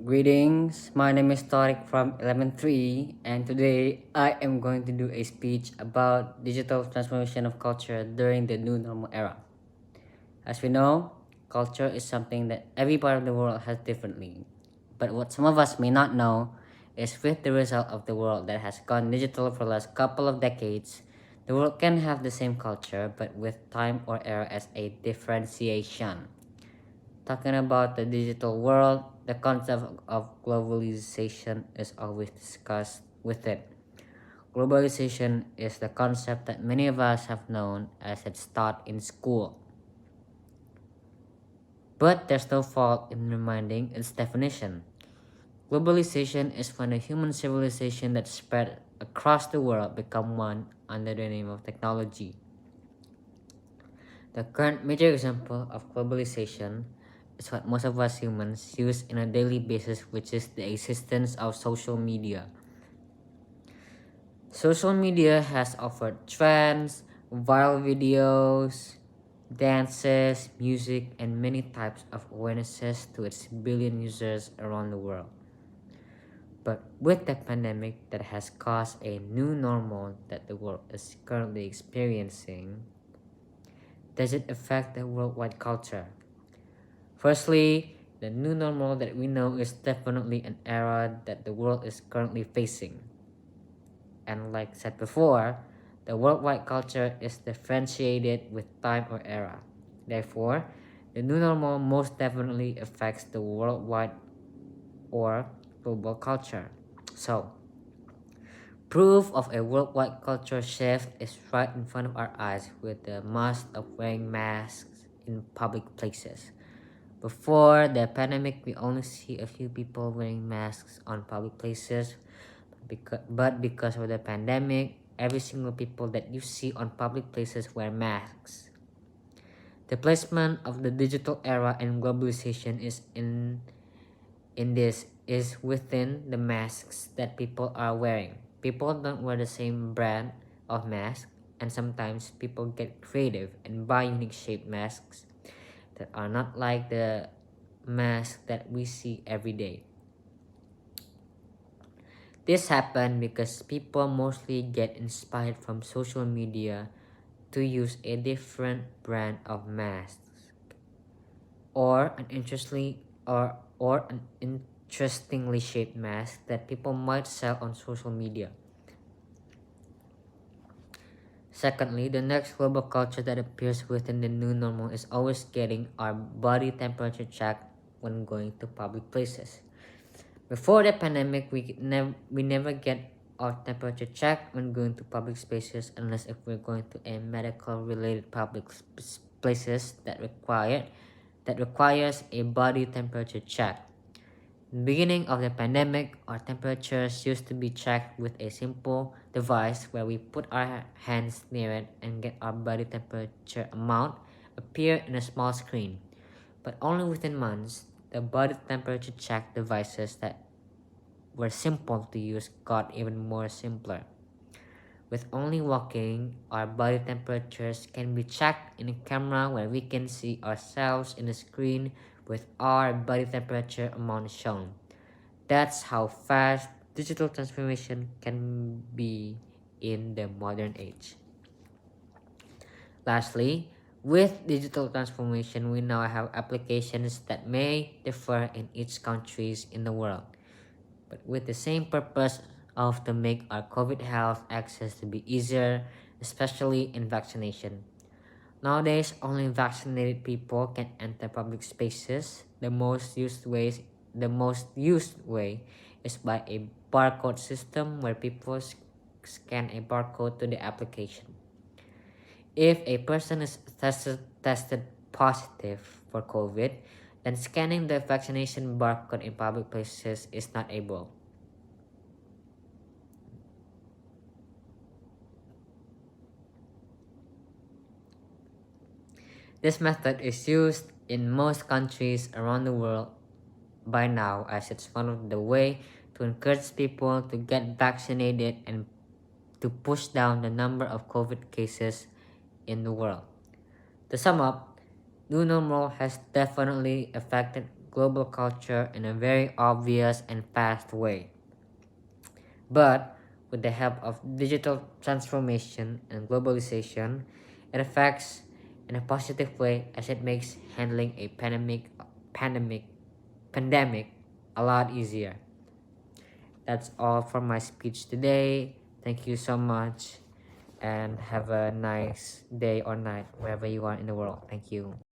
Greetings, my name is Tariq from 11.3 and today I am going to do a speech about digital transformation of culture during the new normal era. As we know, culture is something that every part of the world has differently. But what some of us may not know is with the result of the world that has gone digital for the last couple of decades, the world can have the same culture but with time or era as a differentiation. Talking about the digital world, the concept of globalization is always discussed with it. Globalization is the concept that many of us have known as it's taught in school. But there's no fault in reminding its definition. Globalization is when a human civilization that spread across the world become one under the name of technology. The current major example of globalization is what most of us humans use on a daily basis, which is the existence of social media. Social media has offered trends, viral videos, dances, music, and many types of awarenesses to its billion users around the world. But with the pandemic that has caused a new normal that the world is currently experiencing, does it affect the worldwide culture? Firstly, the new normal that we know is definitely an era that the world is currently facing. And like said before, the worldwide culture is differentiated with time or era. Therefore, the new normal most definitely affects the worldwide or global culture. So, proof of a worldwide culture shift is right in front of our eyes with the must of wearing masks in public places. Before the pandemic, we only see a few people wearing masks on public places, but because of the pandemic, every single people that you see on public places wear masks. The placement of the digital era and globalization is in this is within the masks that people are wearing. People don't wear the same brand of mask, and sometimes people get creative and buy unique shaped masks that are not like the mask that we see every day. This happened because people mostly get inspired from social media to use a different brand of masks or an interestingly shaped mask that people might sell on social media. Secondly, the next global culture that appears within the new normal is always getting our body temperature checked when going to public places. Before the pandemic, we never get our temperature checked when going to public spaces unless if we're going to a medical related public places that requires a body temperature check. In the beginning of the pandemic, our temperatures used to be checked with a simple device where we put our hands near it and get our body temperature amount appear in a small screen. But only within months, the body temperature check devices that were simple to use got even more simpler. With only walking, our body temperatures can be checked in a camera where we can see ourselves in the screen with our body temperature amount shown. That's how fast digital transformation can be in the modern age. Lastly, with digital transformation, we now have applications that may differ in each countries in the world, but with the same purpose of to make our COVID health access to be easier, especially in vaccination. Nowadays, only vaccinated people can enter public spaces. The most used way is by a barcode system where people scan a barcode to the application. If a person is tested positive for COVID, then scanning the vaccination barcode in public places is not able. This method is used in most countries around the world by now, as it's one of the way to encourage people to get vaccinated and to push down the number of COVID cases in the world. To sum up, new normal has definitely affected global culture in a very obvious and fast way. But with the help of digital transformation and globalization, it affects in a positive way as it makes handling a pandemic, pandemic a lot easier. That's all for my speech today. Thank you so much and have a nice day or night wherever you are in the world. Thank you.